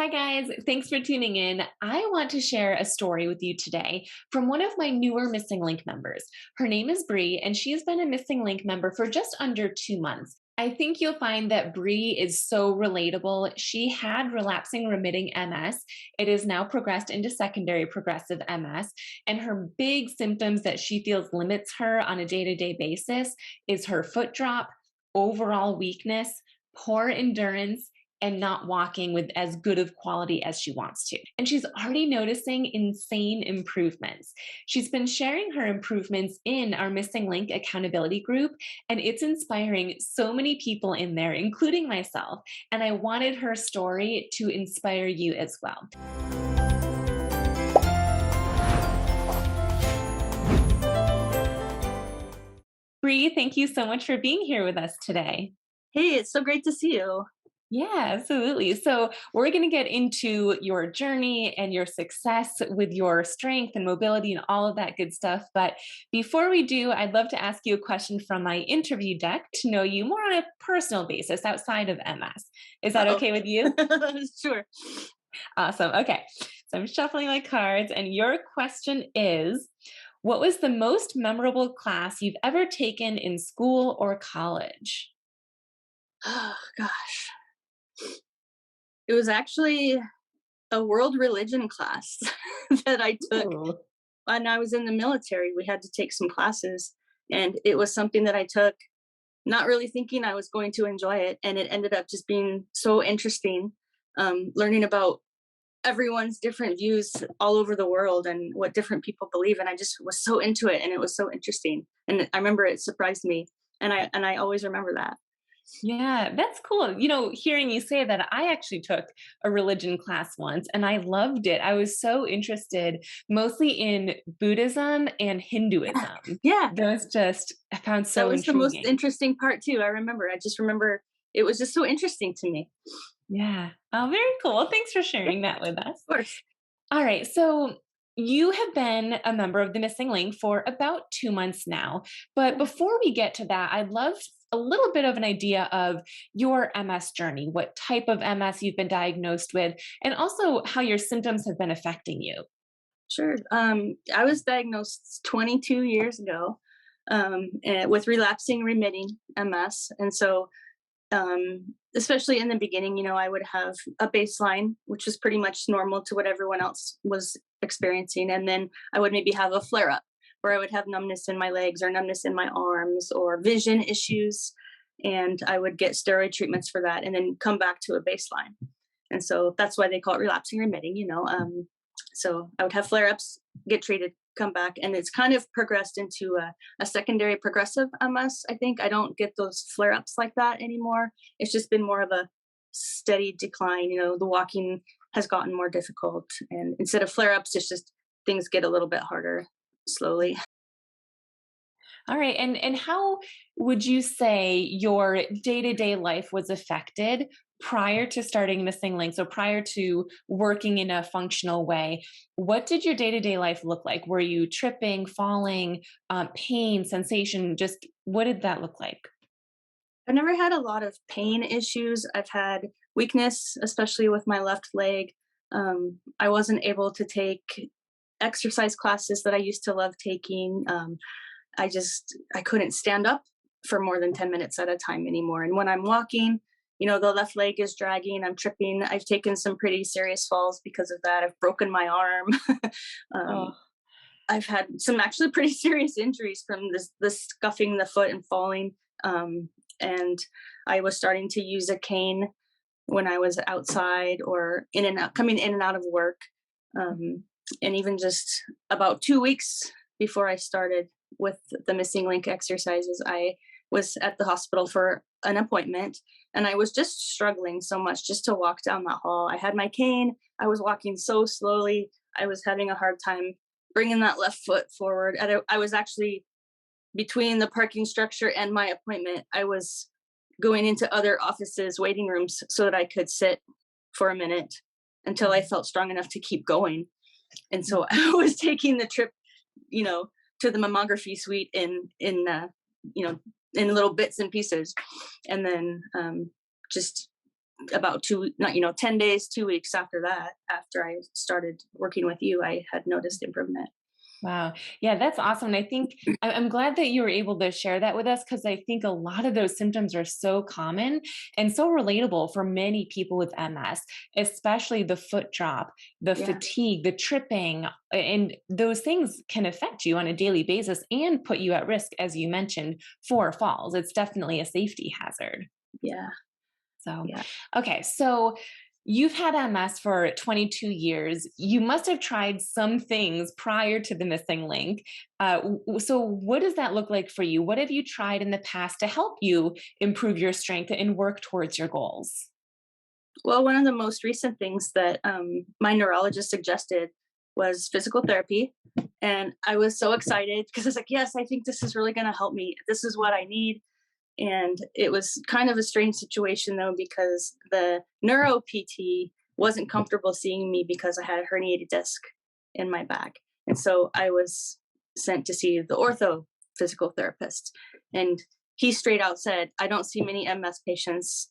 Hi, guys. Thanks for tuning in. I want to share a story with you today from one of my newer MSing Link members. Her name is Bree, and she's been a MSing Link member for just under 2 months. I think you'll find that Bree is so relatable. She had relapsing remitting MS. It is now progressed into secondary progressive MS. And her big symptoms that she feels limits her on a day to day basis is her foot drop, overall weakness, poor endurance, and not walking with as good of quality as she wants to. And she's already noticing insane improvements. She's been sharing her improvements in our MSing Link accountability group, and it's inspiring so many people in there, including myself. And I wanted her story to inspire you as well. Bree, thank you so much for being here with us today. Hey, it's so great to see you. Yeah, absolutely. So, we're going to get into your journey and your success with your strength and mobility and all of that good stuff. But before we do, I'd love to ask you a question from my interview deck to know you more on a personal basis outside of MS. Is that Uh-oh. okay with you? Sure. Awesome. Okay. So, I'm shuffling my cards, and your question is, what was the most memorable class you've ever taken in school or college? Oh, gosh. It was actually a world religion class that I took Ooh. when I was in the military. We had to take some classes, and it was something that I took not really thinking I was going to enjoy it. And it ended up just being so interesting, learning about everyone's different views all over the world and what different people believe. And I just was so into it, and it was so interesting. And I remember it surprised me. And I always remember that. Yeah, that's cool. Hearing you say that, I actually took a religion class once and I loved it. I was so interested mostly in Buddhism and Yeah. Hinduism. Yeah. Those just I found That so was the most intriguing. interesting part too. I just remember it was just so interesting to me. Yeah. Oh, very cool. Thanks for Yeah, sharing that with us. of course. All right. So you have been a member of the MSing Link for about 2 months now. But Yeah. before we get to that, I'd love a little bit of an idea of your MS journey, what type of MS you've been diagnosed with, and also how your symptoms have been affecting you. Sure. I was diagnosed 22 years ago with relapsing remitting MS. And so, especially in the beginning, I would have a baseline, which was pretty much normal to what everyone else was experiencing. And then I would maybe have a flare up where I would have numbness in my legs or numbness in my arms or vision issues. And I would get steroid treatments for that and then come back to a baseline. And so that's why they call it relapsing remitting. So I would have flare ups, get treated, come back, and it's kind of progressed into a secondary progressive MS. I think I don't get those flare ups like that anymore. It's just been more of a steady decline. The walking has gotten more difficult, and instead of flare ups, it's just things get a little bit harder slowly. All right. And how would you say your day-to-day life was affected prior to starting MSing Link? So prior to working in a functional way, what did your day-to-day life look like? Were you tripping, falling, pain, sensation? Just what did that look like? I've never had a lot of pain issues. I've had weakness, especially with my left leg. I wasn't able to take exercise classes that I used to love taking. I couldn't stand up for more than 10 minutes at a time anymore. And when I'm walking, the left leg is dragging, I'm tripping. I've taken some pretty serious falls because of that. I've broken my arm. um, Oh, I've had some actually pretty serious injuries from this scuffing the foot and falling. And I was starting to use a cane when I was outside or in and out, coming in and out of work. Um, and even just about 2 weeks before I started with the MSing Link exercises, I was at the hospital for an appointment, and I was just struggling so much just to walk down that hall. I had my cane. I was walking so slowly. I was having a hard time bringing that left foot forward. And I was actually between the parking structure and my appointment. I was going into other offices, waiting rooms, so that I could sit for a minute until I mhm. felt strong enough to keep going. And so I was taking the trip, you know, to the mammography suite you know, in little bits and pieces, and then just about not, 10 days, 2 weeks after that, after I started working with you, I had noticed improvement. Wow. Yeah, that's awesome. And I think I'm glad that you were able to share that with us because I think a lot of those symptoms are so common and so relatable for many people with MS, especially the foot drop, the Yeah. fatigue, the tripping, and those things can affect you on a daily basis and put you at risk, as you mentioned, for falls. It's definitely a safety hazard. Yeah. So, Yeah. okay. So you've had MS for 22 years. You must have tried some things prior to the missing link. So, what does that look like for you? What have you tried in the past to help you improve your strength and work towards your goals? Well, one of the most recent things that my neurologist suggested was physical therapy. And I was so excited because I was like, yes, I think this is really going to help me. This is what I need. And it was kind of a strange situation though, because the neuro PT wasn't comfortable seeing me because I had a herniated disc in my back. And so I was sent to see the ortho physical therapist. And he straight out said, I don't see many MS patients.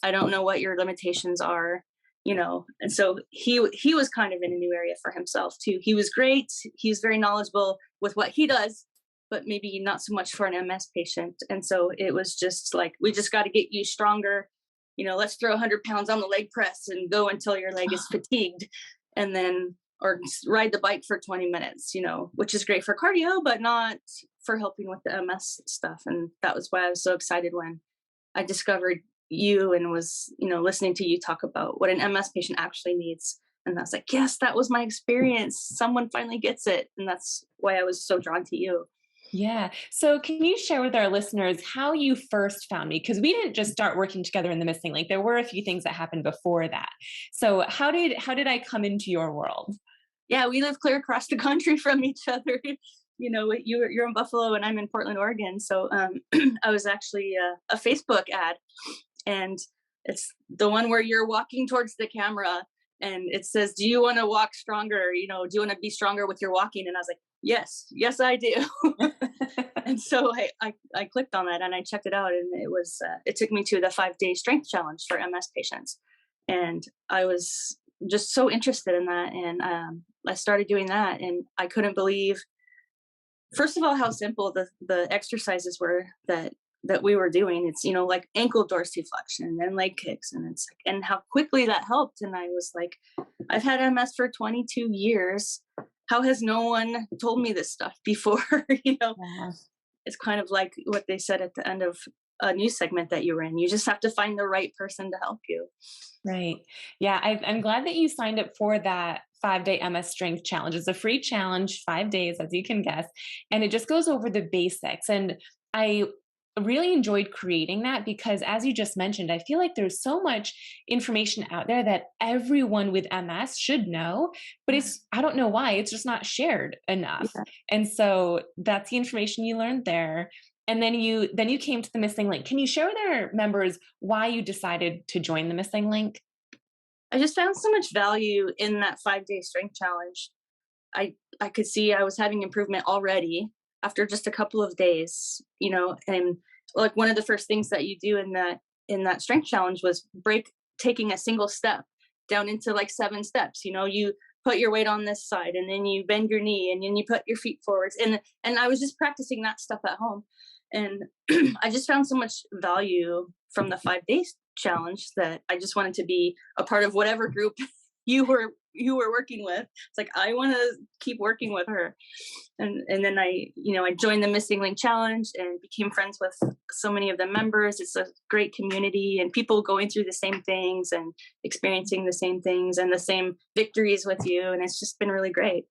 I don't know what your limitations are, And so he was kind of in a new area for himself too. He was great. He's very knowledgeable with what he does, but maybe not so much for an MS patient. And so it was just like, we just got to get you stronger. Let's throw 100 pounds on the leg press and go until your leg is fatigued, and then or ride the bike for 20 minutes, which is great for cardio, but not for helping with the MS stuff. And that was why I was so excited when I discovered you and was, listening to you talk about what an MS patient actually needs. And I was like, yes, that was my experience. Someone finally gets it. And that's why I was so drawn to you. Yeah. So, can you share with our listeners how you first found me? Because we didn't just start working together in the missing link. There were a few things that happened before that. So, how did I come into your world? Yeah, we live clear across the country from each other. You're in Buffalo and I'm in Portland, Oregon. So I was actually a Facebook ad, and it's the one where you're walking towards the camera and it says, do you want to walk stronger? Do you want to be stronger with your walking? And I was like, yes, I do. And so I clicked on that and I checked it out, and it took me to the 5-day strength challenge for MS patients. And I was just so interested in that. And I started doing that, and I couldn't believe, first of all, how simple the exercises were that we were doing. It's, like ankle dorsiflexion and leg kicks, and it's like, and how quickly that helped. And I was like, I've had MS for 22 years. How has no one told me this stuff before? Yeah. It's kind of like what they said at the end of a news segment that you were in. You just have to find the right person to help you. Right. Yeah. I'm glad that you signed up for that 5-day MS Strength Challenge. It's a free challenge, 5 days, as you can guess. And it just goes over the basics. And I really enjoyed creating that because, as you just mentioned, I feel like there's so much information out there that everyone with MS should know, but I don't know why, it's just not shared enough. Yeah. And so that's the information you learned there. And then you came to the missing link. Can you share with our members why you decided to join the missing link? I just found so much value in that 5-day strength challenge. I could see I was having improvement already after just a couple of days, and like one of the first things that you do in that strength challenge was break taking a single step down into like 7 steps. You put your weight on this side, and then you bend your knee, and then you put your feet forwards, and I was just practicing that stuff at home. And I just found so much value from the 5 days challenge that I just wanted to be a part of whatever group you were working with. It's like, I want to keep working with her. And then I joined the Missing Link challenge and became friends with so many of the members. It's a great community and people going through the same things and experiencing the same things and the same victories with you. And it's just been really great.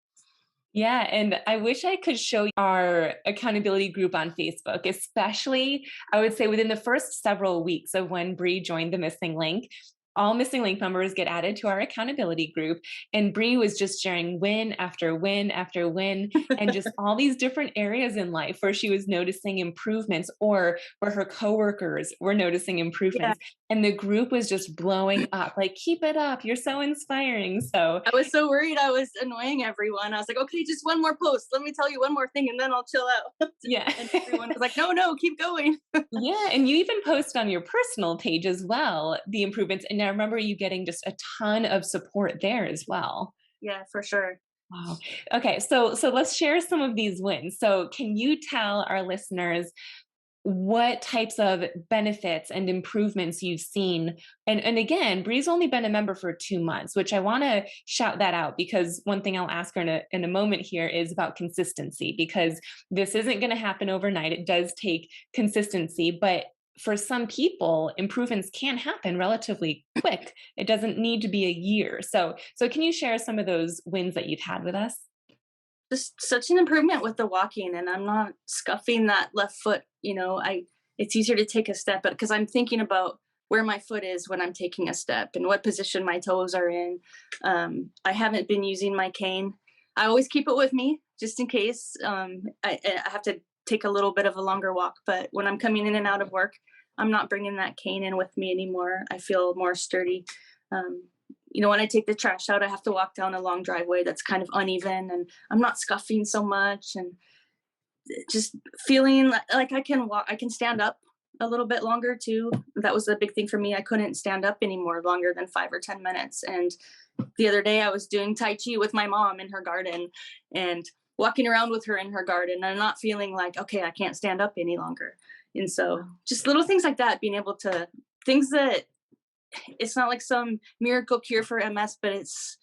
Yeah, and I wish I could show our accountability group on Facebook, especially I would say within the first several weeks of when Bree joined the missing link. all missing link members get added to our accountability group. And Bree was just sharing win after win after win, and just all these different areas in life where she was noticing improvements, or where her coworkers were noticing Yeah. improvements. And the group was just blowing up, like, keep it up. You're so inspiring. So, I was so worried I was annoying everyone. I was like, okay, just one more post. Let me tell you one more thing and then I'll chill out. yeah. And everyone was like, no, no, keep going. Yeah, and you even post on your personal page as well the improvements, and I remember you getting just a ton of support there as well. Yeah, for sure. Wow. Okay, so let's share some of these wins. So can you tell our listeners what types of benefits and improvements you've seen? And again, Bree's only been a member for 2 months, which I want to shout that out, because one thing I'll ask her in a moment here is about consistency, because this isn't going to happen overnight. It does take consistency, but for some people, improvements can happen relatively quick. It doesn't need to be a year. So can you share some of those wins that you've had with us? Just such an improvement with the walking, and I'm not scuffing that left foot. It's easier to take a step, but because I'm thinking about where my foot is when I'm taking a step and what position my toes are in. I haven't been using my cane. I always keep it with me just in case. I have to take a little bit of a longer walk, but when I'm coming in and out of work, I'm not bringing that cane in with me anymore. I feel more sturdy. Um, when I take the trash out, I have to walk down a long driveway that's kind of uneven, and I'm not scuffing so much, and just feeling like I can walk, I can stand up a little bit longer too. That was a big thing for me. I couldn't stand up anymore longer than 5 or 10 minutes. And the other day I was doing Tai Chi with my mom in her garden and walking around with her in her garden and not feeling like, okay, I can't stand up any longer. And so just little things like that, being able to, things that it's not like some miracle cure for MS, but it's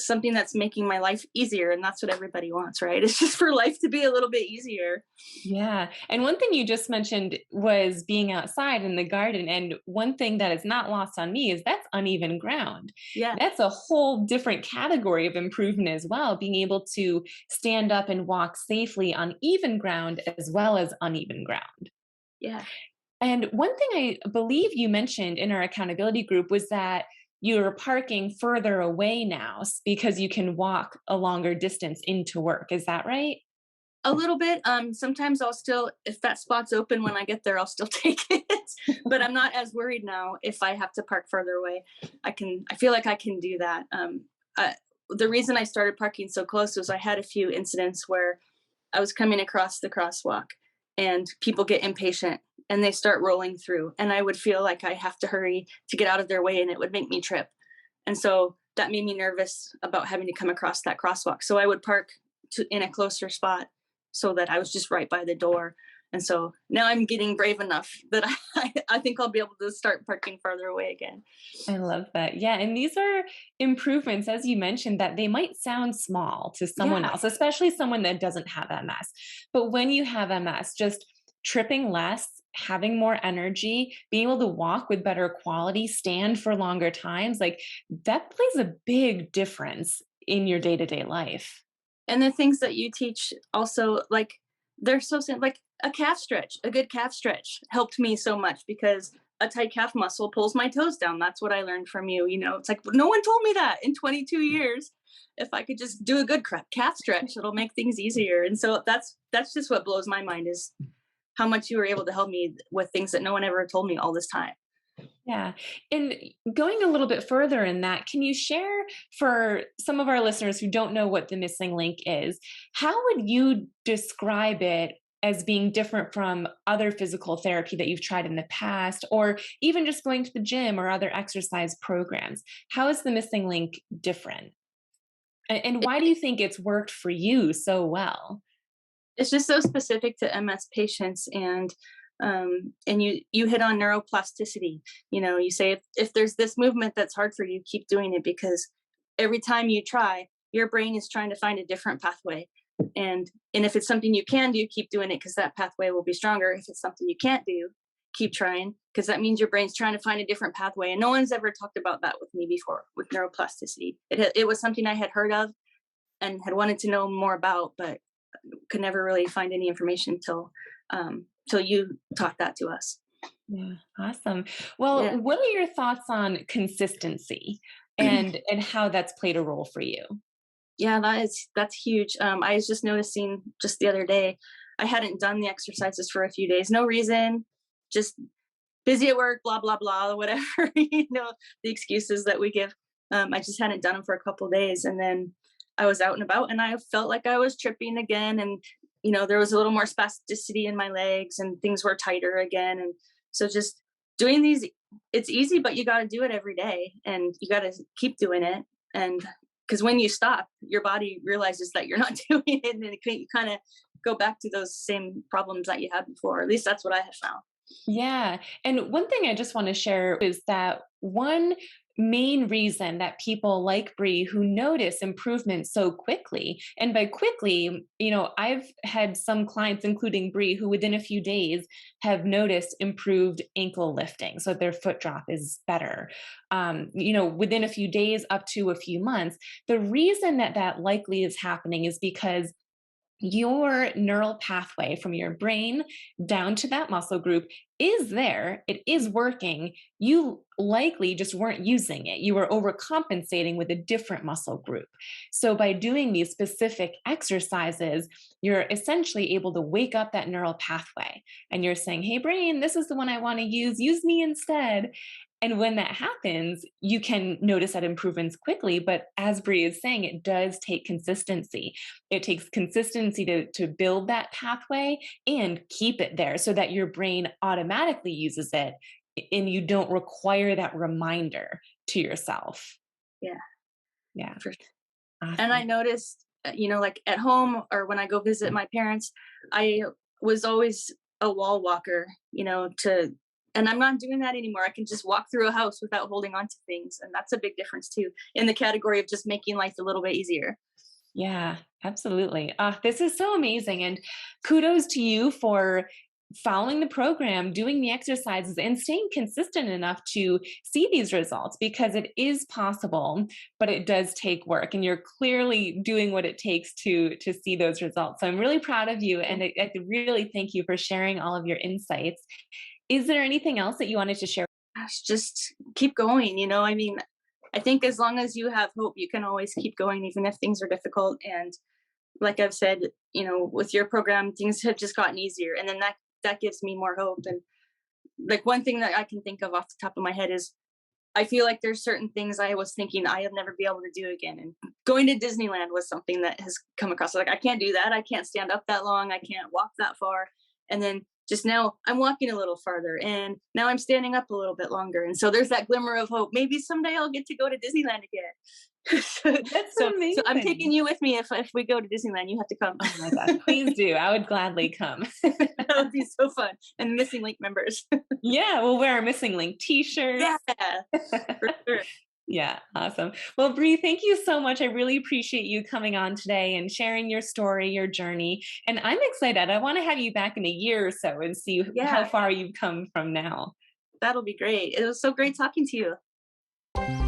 something that's making my life easier. And that's what everybody wants, right? It's just for life to be a little bit easier. Yeah. And one thing you just mentioned was being outside in the garden. And one thing that is not lost on me is that's uneven ground. Yeah. That's a whole different category of improvement as well, being able to stand up and walk safely on even ground as well as uneven ground. Yeah. And one thing I believe you mentioned in our accountability group was that you're parking further away now because you can walk a longer distance into work. Is that right? A little bit. Sometimes I'll still, if that spot's open when I get there, I'll still take it. But I'm not as worried now if I have to park further away. I feel like I can do that. The reason I started parking so close was I had a few incidents where I was coming across the crosswalk and people get impatient and they start rolling through. And I would feel like I have to hurry to get out of their way and it would make me trip. And so that made me nervous about having to come across that crosswalk. So I would park in a closer spot so that I was just right by the door. And so now I'm getting brave enough that I think I'll be able to start parking farther away again. I love that. Yeah. And these are improvements, as you mentioned, that they might sound small to someone Yeah. else, especially someone that doesn't have MS. But when you have MS, just tripping less, having more energy, being able to walk with better quality, stand for longer times, like that plays a big difference in your day to day life. And the things that you teach also, like, they're so simple. Like a calf stretch, a good calf stretch helped me so much because a tight calf muscle pulls my toes down. That's what I learned from you. It's like no one told me that in 22 years. If I could just do a good calf stretch, it'll make things easier. And so that's just what blows my mind is how much you were able to help me with things that no one ever told me all this time. Yeah. And going a little bit further in that, can you share for some of our listeners who don't know what the missing link is, how would you describe it as being different from other physical therapy that you've tried in the past, or even just going to the gym or other exercise programs? How is the missing link different? And why do you think it's worked for you so well? It's just so specific to MS patients, and you hit on neuroplasticity. You say if there's this movement that's hard for you, keep doing it because every time you try, your brain is trying to find a different pathway. And if it's something you can do, keep doing it because that pathway will be stronger. If it's something you can't do, keep trying because that means your brain's trying to find a different pathway. And no one's ever talked about that with me before with neuroplasticity. It was something I had heard of and had wanted to know more about, but could never really find any information till you taught that to us. Yeah, awesome. Yeah. Well, what are your thoughts on consistency and how that's played a role for you? Yeah, that's huge. I was just noticing just the other day, I hadn't done the exercises for a few days. No reason, just busy at work, blah blah blah, whatever, the excuses that we give. I just hadn't done them for a couple days, and then I was out and about, and I felt like I was tripping again, and there was a little more spasticity in my legs, and things were tighter again, and so just doing these, it's easy, but you got to do it every day, and you got to keep doing it, and because when you stop, your body realizes that you're not doing it, and then you kind of go back to those same problems that you had before. At least that's what I have found. Yeah. And one thing I just want to share is that one main reason that people like Bree who notice improvement so quickly, and by quickly, I've had some clients, including Bree, who within a few days have noticed improved ankle lifting. So their foot drop is better, within a few days up to a few months. The reason that that likely is happening is because your neural pathway from your brain down to that muscle group is there. It is working. You likely just weren't using it. You were overcompensating with a different muscle group. So, by doing these specific exercises, you're essentially able to wake up that neural pathway. And you're saying, hey, brain, this is the one I want to use. Use me instead. And when that happens, you can notice that improvements quickly. But as Bree is saying, it does take consistency. It takes consistency to build that pathway and keep it there so that your brain automatically uses it and you don't require that reminder to yourself. Yeah, Yeah. for And I Awesome. noticed, like at home or when I go visit my parents, I was always a wall walker, and I'm not doing that anymore. I can just walk through a house without holding on to things. And that's a big difference too, in the category of just making life a little bit easier. Yeah, absolutely. This is so amazing. And kudos to you for following the program, doing the exercises, and staying consistent enough to see these results because it is possible, but it does take work. And you're clearly doing what it takes to see those results. So I'm really proud of you. And I really thank you for sharing all of your insights. Is there anything else that you wanted to share? Gosh, just keep going. I mean, I think as long as you have hope, you can always keep going, even if things are difficult. And like I've said, with your program, things have just gotten easier. And then that gives me more hope. And like one thing that I can think of off the top of my head is I feel like there's certain things I was thinking I have never be able to do again. And going to Disneyland was something that has come across. Like I can't do that. I can't stand up that long. I can't walk that far. And then just now I'm walking a little farther and now I'm standing up a little bit longer. And so there's that glimmer of hope. Maybe someday I'll get to go to Disneyland again. so, That's so I'm taking amazing. you with me. If we go to Disneyland, you have to come. Oh my gosh, please do. I would gladly come. That would be so fun. And missing link members. Yeah, we'll wear a MSing Link t-shirts. Yeah, for sure. Yeah, awesome. Well, Bree, thank you so much. I really appreciate you coming on today and sharing your story, your journey. And I'm excited. I want to have you back in a year or so and see how Yeah, far you've come from now. that'll be great. It was so great talking to you.